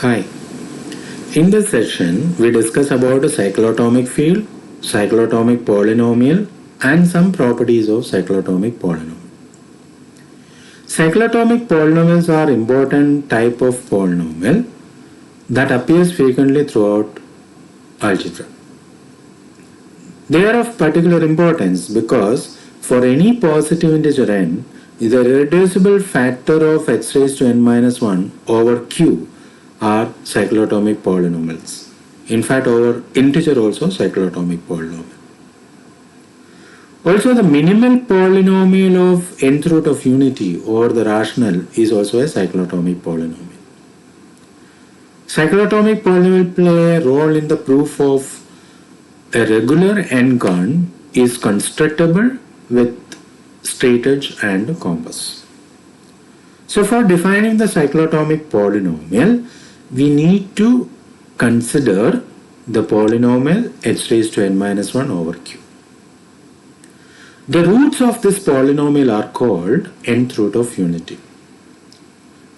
Hi. In this session, we discuss about a cyclotomic field, cyclotomic polynomial, and some properties of cyclotomic polynomial. Cyclotomic polynomials are important type of polynomial that appears frequently throughout algebra. They are of particular importance because for any positive integer n, the irreducible factor of x raised to n minus 1 over q are cyclotomic polynomials. In fact, over integer also cyclotomic polynomial. Also, the minimal polynomial of nth root of unity over the rational is also a cyclotomic polynomial. Cyclotomic polynomial play a role in the proof of a regular n-gon is constructible with straight edge and compass. So for defining the cyclotomic polynomial, we need to consider the polynomial h raised to n minus 1 over q. The roots of this polynomial are called nth root of unity.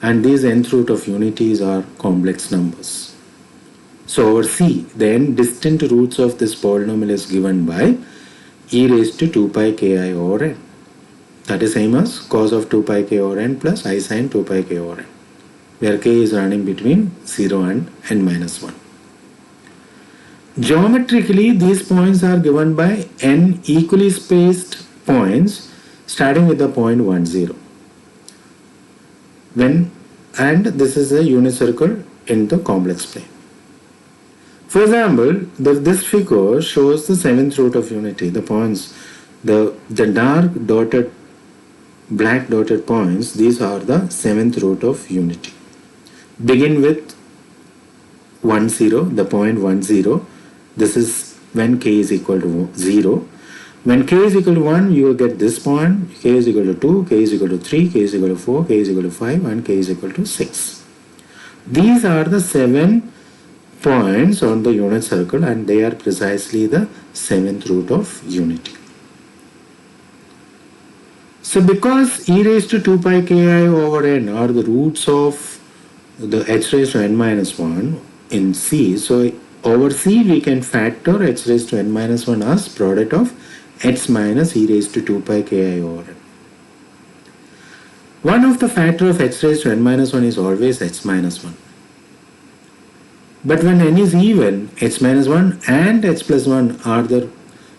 And these nth root of unities are complex numbers. So over C, the n distinct roots of this polynomial is given by e raised to 2 pi ki over n. That is same as cos of 2 pi k over n plus I sin 2 pi k over n, where k is running between 0 and n minus 1. Geometrically, these points are given by n equally spaced points starting with the point 1, 0. And this is a unit circle in the complex plane. For example, this figure shows the 7th root of unity. The points, the dark dotted, black dotted points, these are the 7th root of unity. Begin with 1, 0, the point 1, 0. This is when k is equal to 0. When k is equal to 1, you will get this point, k is equal to 2, k is equal to 3, k is equal to 4, k is equal to 5, and k is equal to 6. These are the 7 points on the unit circle, and they are precisely the 7th root of unity. So because e raised to 2 pi ki over n are the roots of the h raised to n minus 1 in C, so over C we can factor h raised to n minus 1 as product of x minus e raised to 2 pi ki over n. One of the factor of h raised to n minus 1 is always h minus 1. But when n is even, h minus 1 and h plus 1 are the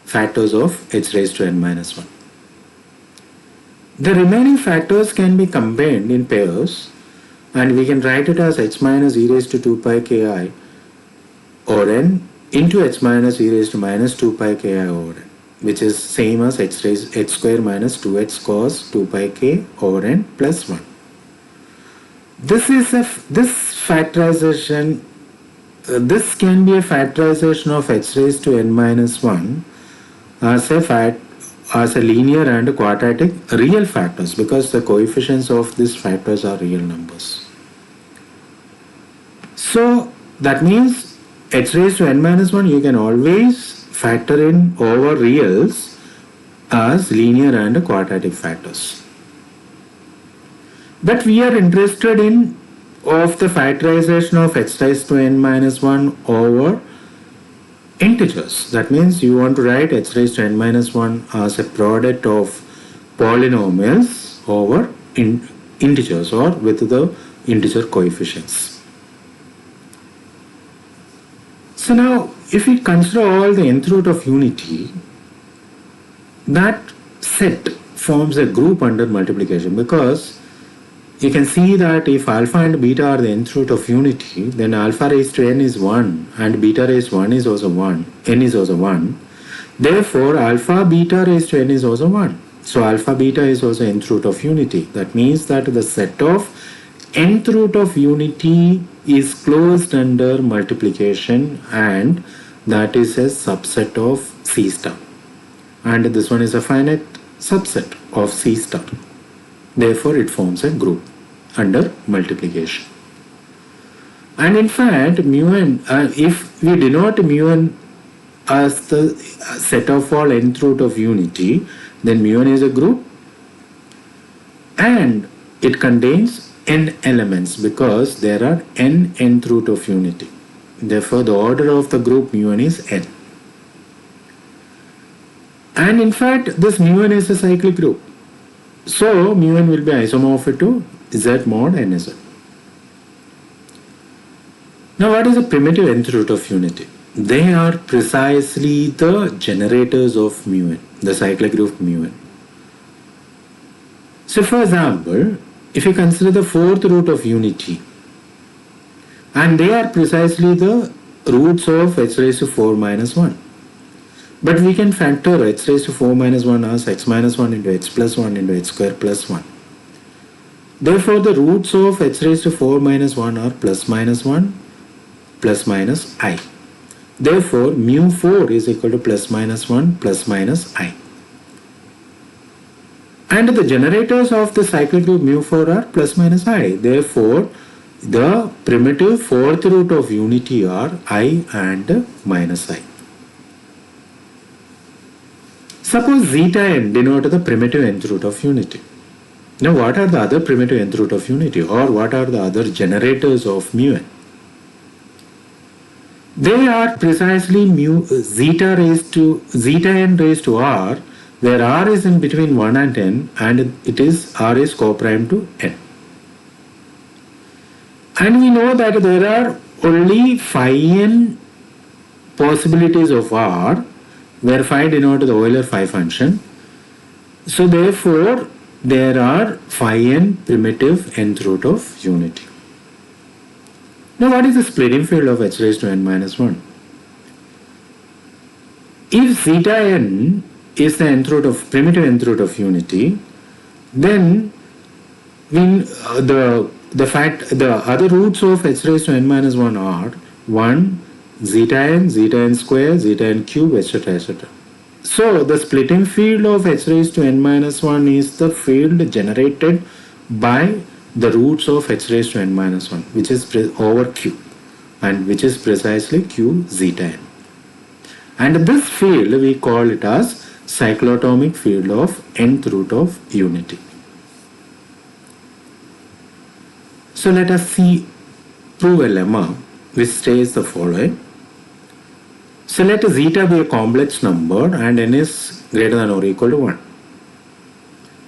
factors of h raised to n minus 1. The remaining factors can be combined in pairs, and we can write it as h minus e raised to 2 pi ki over n into h minus e raised to minus 2 pi ki over n, which is same as h square minus 2h cos 2 pi k over n plus 1. This factorization. This can be a factorization of h raised to n minus 1 as a linear and quadratic real factors, because the coefficients of these factors are real numbers. So that means h raised to n minus 1 you can always factor in over reals as linear and quadratic factors. But we are interested in of the factorization of h raised to n minus 1 over integers. That means you want to write h raised to n minus 1 as a product of polynomials over integers or with the integer coefficients. So now if we consider all the nth root of unity, that set forms a group under multiplication, because you can see that if alpha and beta are the nth root of unity, then alpha raised to n is 1 and beta raised to 1 is also 1, n is also 1. Therefore, alpha beta raised to n is also 1. So alpha beta is also nth root of unity. That means that the set of nth root of unity is closed under multiplication, and that is a subset of C star. And this one is a finite subset of C star. Therefore, it forms a group under multiplication. And in fact, mu n, if we denote mu n as the set of all nth root of unity, then mu n is a group and it contains n elements because there are n nth root of unity. Therefore, the order of the group mu n is n. And in fact, this mu n is a cyclic group. So, mu n will be isomorphic to Z mod NZ. Now, what is the primitive nth root of unity? They are precisely the generators of mu n, the cyclic group mu n. So, for example, if you consider the fourth root of unity, and they are precisely the roots of h raised to 4 minus 1. But we can factor h raised to 4 minus 1 as x minus 1 into x plus 1 into h square plus 1. Therefore, the roots of h raised to 4 minus 1 are plus minus 1 plus minus I. Therefore, mu 4 is equal to plus minus 1 plus minus I. And the generators of the cyclic group mu 4 are plus minus I. Therefore, the primitive fourth root of unity are I and minus I. Suppose zeta n denote the primitive nth root of unity. Now, what are the other primitive nth root of unity, or what are the other generators of mu n? They are precisely zeta n raised to r, where r is in between 1 and n, and it is r is co-prime to n. And we know that there are only phi n possibilities of r, where phi denotes the Euler phi function. So therefore, there are phi n primitive nth root of unity. Now, what is the splitting field of h raised to n minus 1? If zeta n is the nth root of primitive nth root of unity, then the other roots of h raised to n minus 1 are 1, zeta n square, zeta n cube, etc. etc. So, the splitting field of h raised to n minus 1 is the field generated by the roots of h raised to n minus 1, which is over q, and which is precisely q zeta n. And this field we call it as cyclotomic field of nth root of unity. So let us prove a lemma which says the following. So let zeta be a complex number and n is greater than or equal to 1.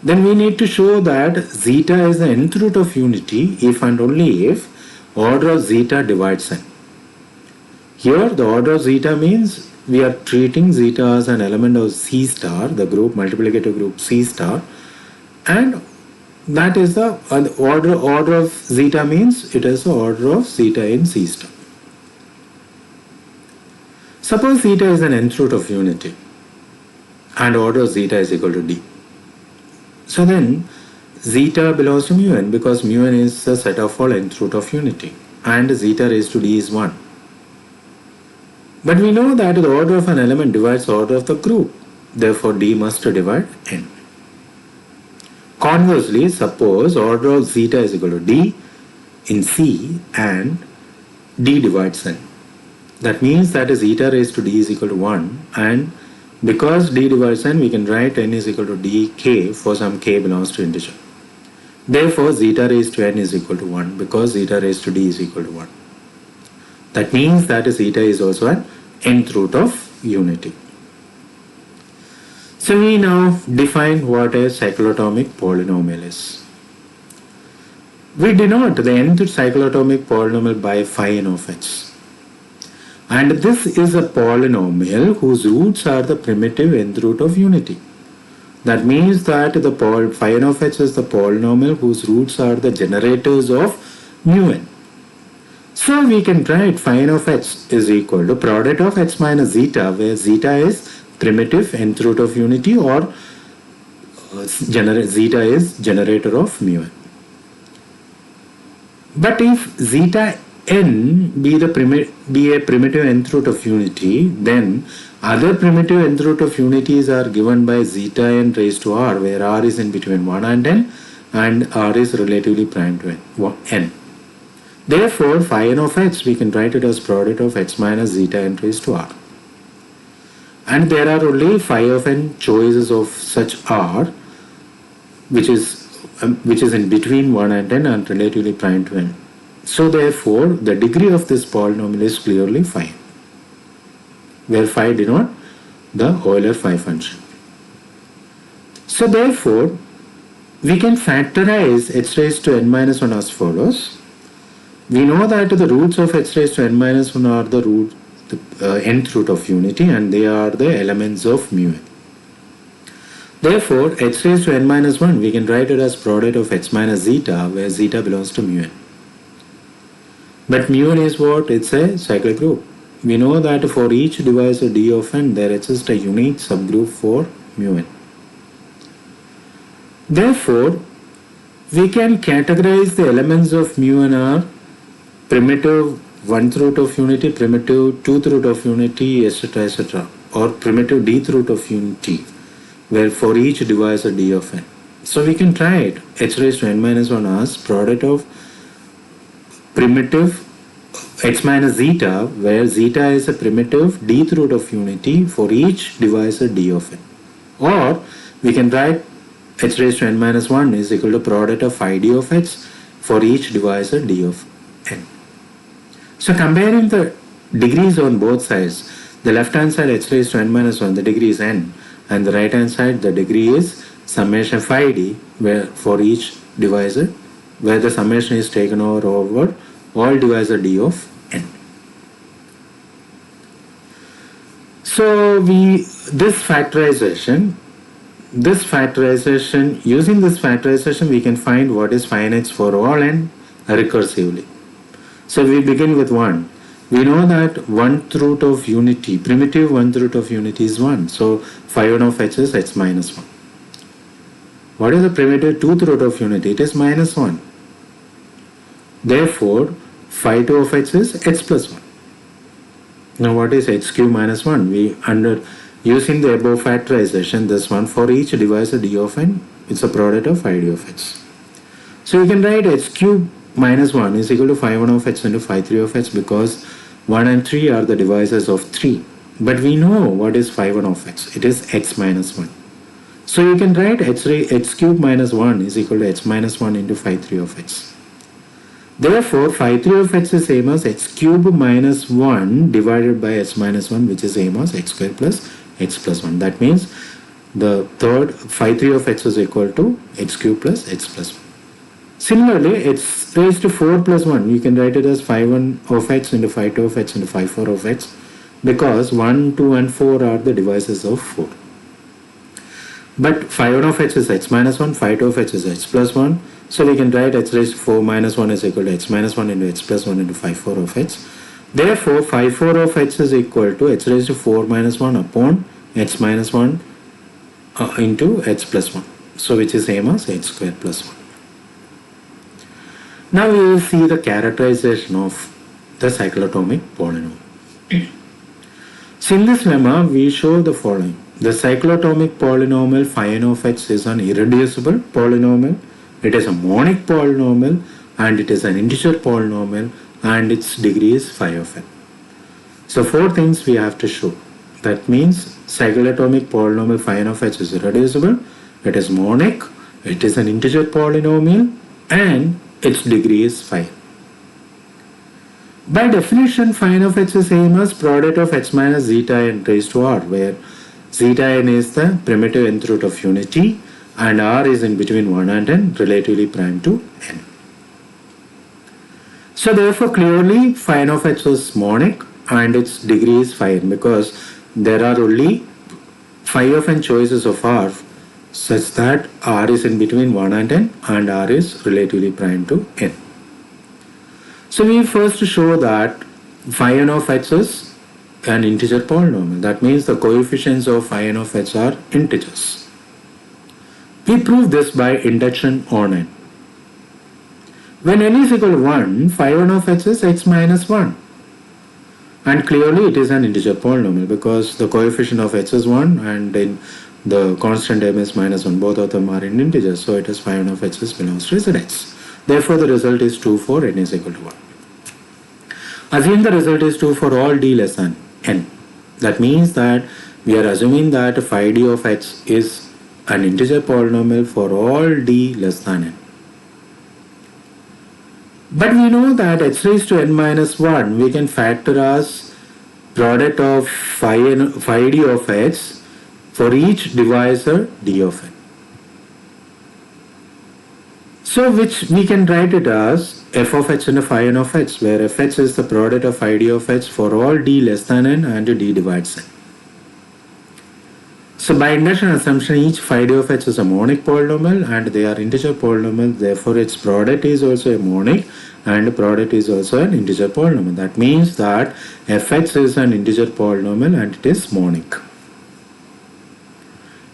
Then we need to show that zeta is the nth root of unity if and only if order of zeta divides n. Here the order of zeta means we are treating zeta as an element of C star, the group multiplicative group C star, and that is the order of zeta means it is the order of zeta in C star. Suppose zeta is an nth root of unity and order of zeta is equal to d. So then zeta belongs to mu n because mu n is the set of all nth root of unity and zeta raised to d is 1. But we know that the order of an element divides the order of the group. Therefore, d must divide n. Conversely, suppose order of zeta is equal to d in C and d divides n. That means that zeta raised to d is equal to 1, and because d divides n, we can write n is equal to dk for some k belongs to integer. Therefore, zeta raised to n is equal to 1 because zeta raised to d is equal to 1. That means that zeta is also an nth root of unity. So we now define what a cyclotomic polynomial is. We denote the nth cyclotomic polynomial by phi n of x. And this is a polynomial whose roots are the primitive nth root of unity. That means that the phi n of x is the polynomial whose roots are the generators of mu n. So we can write phi n of x is equal to product of x minus zeta, where zeta is primitive nth root of unity, or zeta is generator of mu n. But if zeta n be a primitive nth root of unity, then other primitive nth root of unities are given by zeta n raised to r, where r is in between 1 and n, and r is relatively prime to n. Therefore, phi n of x we can write it as product of x minus zeta n raised to r. And there are only phi of n choices of such r, which is which is in between 1 and n and relatively prime to n. So therefore, the degree of this polynomial is clearly phi, where phi denote the Euler phi function. So therefore, we can factorize h raised to n minus 1 as follows. We know that the roots of h raised to n minus 1 are the nth root of unity, and they are the elements of mu n. Therefore, h raised to n minus 1, we can write it as product of h minus zeta, where zeta belongs to mu n. But mu n is what? It's a cyclic group. We know that for each divisor d of n, there exists a unique subgroup for mu n. Therefore, we can categorize the elements of mu n are primitive 1th root of unity, primitive 2th root of unity, etc., or primitive dth root of unity, where for each divisor d of n. So we can write h raised to n minus 1 as product of primitive h minus zeta, where zeta is a primitive dth root of unity for each divisor d of n. Or we can write h raised to n minus 1 is equal to product of phi d of h for each divisor d of n. So comparing the degrees on both sides, the left hand side h raised to n minus 1, the degree is n, and the right hand side the degree is summation phi d, where for each divisor, where the summation is taken over all divisor d of n. So using this factorization, we can find what is phi n x for all n recursively. So we begin with 1. We know that 1th root of unity, primitive 1th root of unity is 1. So phi 1 of h is h minus 1. What is the primitive 2th root of unity? It is minus 1. Therefore, phi 2 of h is h plus 1. Now what is h cube minus 1? Using the above factorization, this one for each divisor d of n, it's a product of phi d of h. So you can write h cube minus 1 is equal to phi 1 of h into phi 3 of h, because 1 and 3 are the divisors of 3. But we know what is phi 1 of h. It is h minus 1. So you can write h cube minus 1 is equal to h minus 1 into phi 3 of h. Therefore, phi 3 of h is same as h cube minus 1 divided by h minus 1, which is same as h square plus h plus 1. That means the third phi 3 of h is equal to h cube plus h plus 1. Similarly, h raised to 4 plus 1, you can write it as phi 1 of h into phi 2 of h into phi 4 of h, because 1, 2 and 4 are the divisors of 4. But phi 1 of h is h minus 1, phi 2 of h is h plus 1, so we can write h raised to 4 minus 1 is equal to h minus 1 into h plus 1 into phi 4 of h. Therefore, phi 4 of h is equal to h raised to 4 minus 1 upon h minus 1 into h plus 1, so which is same as h square plus 1. Now we will see the characterization of the cyclotomic polynomial. So in this lemma, we show the following. The cyclotomic polynomial phi n of x is an irreducible polynomial, it is a monic polynomial, and it is an integer polynomial, and its degree is phi of n. So 4 things we have to show. That means cyclotomic polynomial phi n of h is irreducible, it is monic, it is an integer polynomial, and its degree is phi. By definition, phi n of h is same as product of h minus zeta n raised to r, where zeta n is the primitive nth root of unity and r is in between 1 and n, relatively prime to n. So therefore, clearly phi n of h is monic and its degree is phi n, because there are only phi of n choices of r such that r is in between 1 and n and r is relatively prime to n. So we first show that phi n of h is an integer polynomial. That means the coefficients of phi n of h are integers. We prove this by induction on n. When n is equal to 1, phi 1 of h is x minus 1. And clearly it is an integer polynomial, because the coefficient of h is 1 and in the constant term is minus 1. Both of them are in integers, so it is phi 1 of h is belongs to Zx. Therefore, the result is 2 for n is equal to 1. Assume the result is 2 for all d less than n. That means that we are assuming that phi d of h is an integer polynomial for all d less than n. But we know that h raised to n minus 1 we can factor as product of phi d of x for each divisor d of n. So which we can write it as f of h and phi n of h, where fh is the product of phi d of h for all d less than n and d divides n. So by induction assumption, each phi d of h is a monic polynomial and they are integer polynomials, therefore its product is also a monic and product is also an integer polynomial. That means that fx is an integer polynomial and it is monic.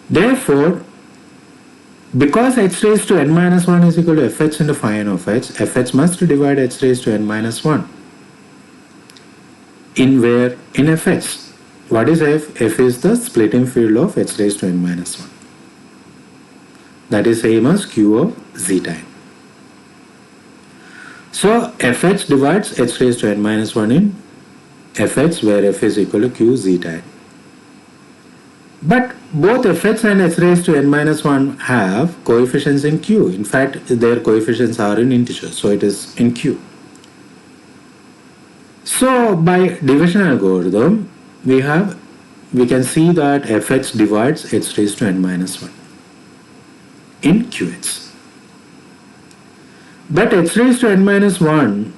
Therefore, because h raised to n minus 1 is equal to fh into phi n of h, fh must divide h raised to n minus 1. In where? In fh. What is f? F is the splitting field of h raised to n minus 1. That is same as q of zeta n. So fh divides h raised to n minus 1 in fh, where f is equal to q zeta n. But both fh and h raised to n minus 1 have coefficients in q. In fact, their coefficients are in integers, so it is in q. So by division algorithm, we can see that fh divides h raised to n minus 1 in qx. But h raised to n minus 1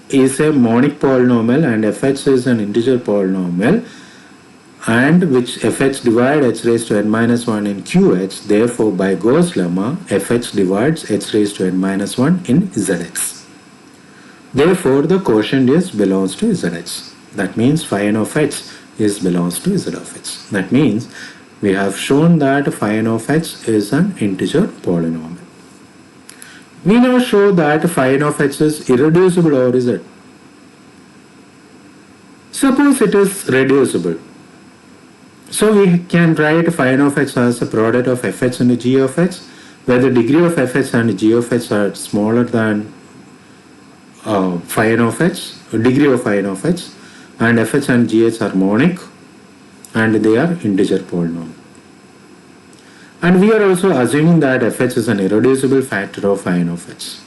is a monic polynomial and fh is an integer polynomial, and which fh divide h raised to n minus 1 in qh. Therefore, by Gauss lemma, fh divides h raised to n minus 1 in zx. Therefore, the quotient is belongs to zx. That means phi n of h is belongs to z of h. That means we have shown that phi n of h is an integer polynomial. We now show that phi n of h is irreducible over z. Suppose it is reducible. So we can write phi n of h as a product of fh and g of h, where the degree of fh and g of h are smaller than phi n of h, degree of phi n of h, and fh and gh are monic and they are integer polynomial. And we are also assuming that fh is an irreducible factor of phi n of h.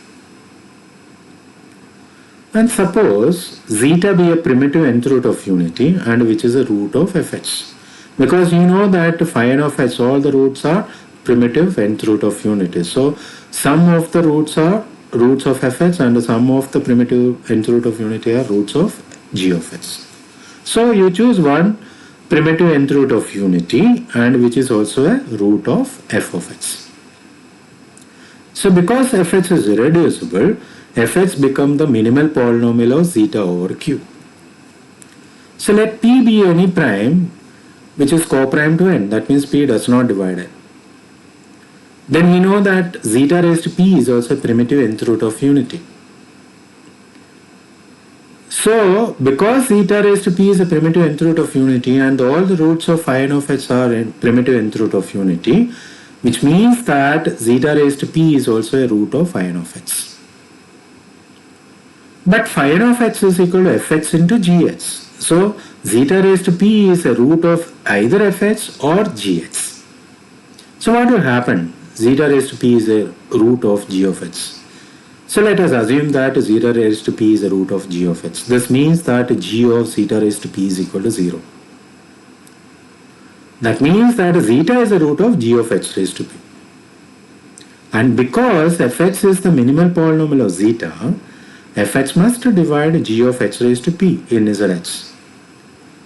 And suppose zeta be a primitive nth root of unity and which is a root of fh. Because you know that phi n of h, all the roots are primitive nth root of unity. So some of the roots are roots of fh and some of the primitive nth root of unity are roots of g of h. So you choose one primitive nth root of unity and which is also a root of f of h. So because fh is irreducible, fh become the minimal polynomial of zeta over q. So let p be any prime which is co-prime to n, that means p does not divide n. Then we know that zeta raised to p is also a primitive nth root of unity. So because zeta raised to p is a primitive nth root of unity and all the roots of phi n of h are in primitive nth root of unity, which means that zeta raised to p is also a root of phi n of h. But phi n of h is equal to fx into gh. So zeta raised to p is a root of either fh or gh. So what will happen? Zeta raised to p is a root of g of h. So let us assume that zeta raised to p is a root of g of h. This means that g of zeta raised to p is equal to 0. That means that zeta is a root of g of h raised to p. And because fx is the minimal polynomial of zeta, fx must divide g of h raised to p in zh.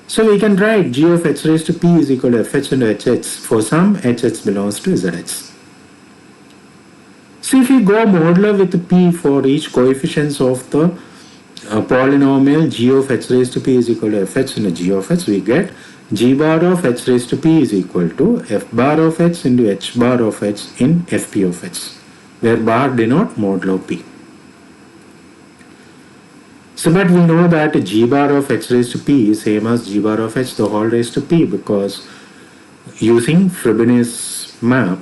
So we can write g of h raised to p is equal to fh into hh for some hh belongs to zh. So if we go modular with p for each coefficients of the polynomial g of h raised to p is equal to fh into g of h, we get g bar of h raised to p is equal to f bar of h into h bar of h in fp of h, where bar denote modulo p. So but we know that g bar of h raised to p is same as g bar of h the whole raised to p, because using Frobenius map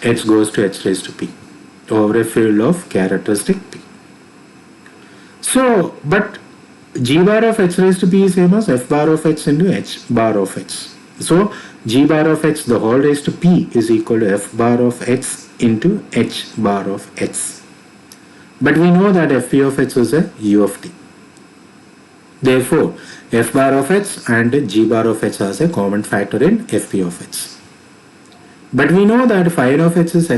h goes to h raised to p over a field of characteristic p. So but g bar of h raised to p is same as f bar of h into h bar of h. So g bar of x the whole raised to p is equal to f bar of x into h bar of x. But we know that fp of x is a u of t. Therefore, f bar of x and g bar of x has a common factor in fp of x. But we know that phi n of x is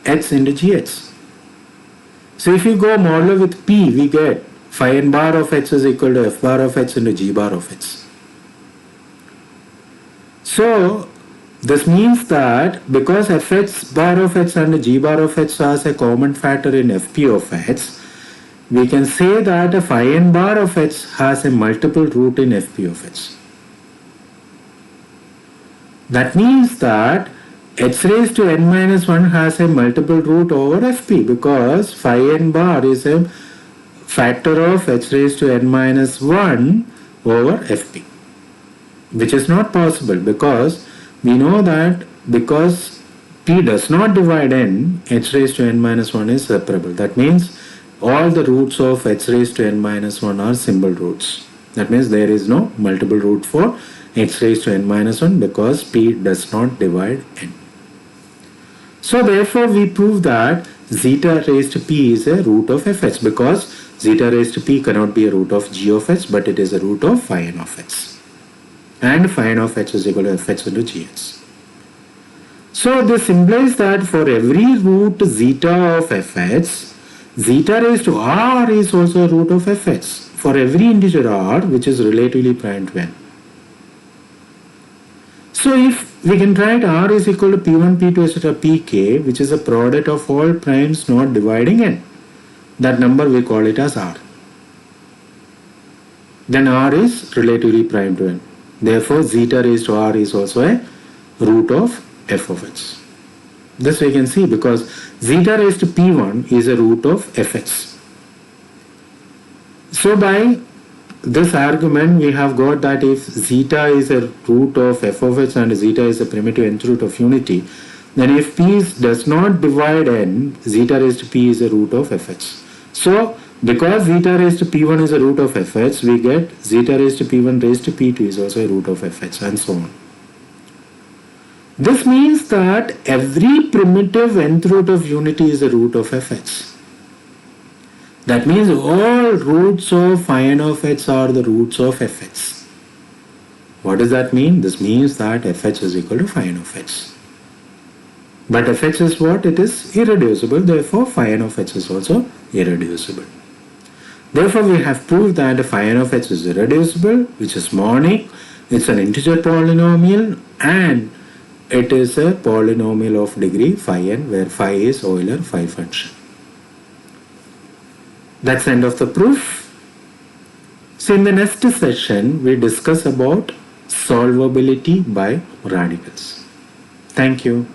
x into gx. So if you go modulo with p, we get phi n bar of x is equal to f bar of x into g bar of x. So this means that because fx bar of x and g bar of x has a common factor in fp of x, we can say that phi n bar of x has a multiple root in fp of x. That means that x raised to n minus 1 has a multiple root over fp because phi n bar is a factor of x raised to n minus 1 over fp, which is not possible because we know that because p does not divide n, h raised to n minus 1 is separable. That means all the roots of h raised to n minus 1 are symbol roots. That means there is no multiple root for h raised to n minus 1 because p does not divide n. So therefore we prove that zeta raised to p is a root of fx because zeta raised to p cannot be a root of g of x, but it is a root of phi n of x. And phi n of x is equal to fx into gx. So this implies that for every root zeta of fx, zeta raised to r is also a root of fx for every integer r which is relatively prime to n. So if we can write r is equal to p1, p2, etc. pk, which is a product of all primes not dividing n. That number we call it as r. Then r is relatively prime to n. Therefore zeta raised to r is also a root of f of x. This we can see because zeta raised to p1 is a root of fx. So by this argument we have got that if zeta is a root of f of x and zeta is a primitive nth root of unity, then if p does not divide n, zeta raised to p is a root of fx. So because zeta raised to p1 is a root of fx, we get zeta raised to p1 raised to p2 is also a root of fx and so on. This means that every primitive nth root of unity is a root of fx. That means all roots of phi n of x are the roots of fx. What does that mean? This means that fx is equal to phi n of x. But fx is what? It is irreducible. Therefore, phi n of x is also irreducible. Therefore, we have proved that phi n of x is irreducible, which is monic. It's an integer polynomial and it is a polynomial of degree phi n, where phi is Euler phi function. That's the end of the proof. So in the next session, we discuss about solvability by radicals. Thank you.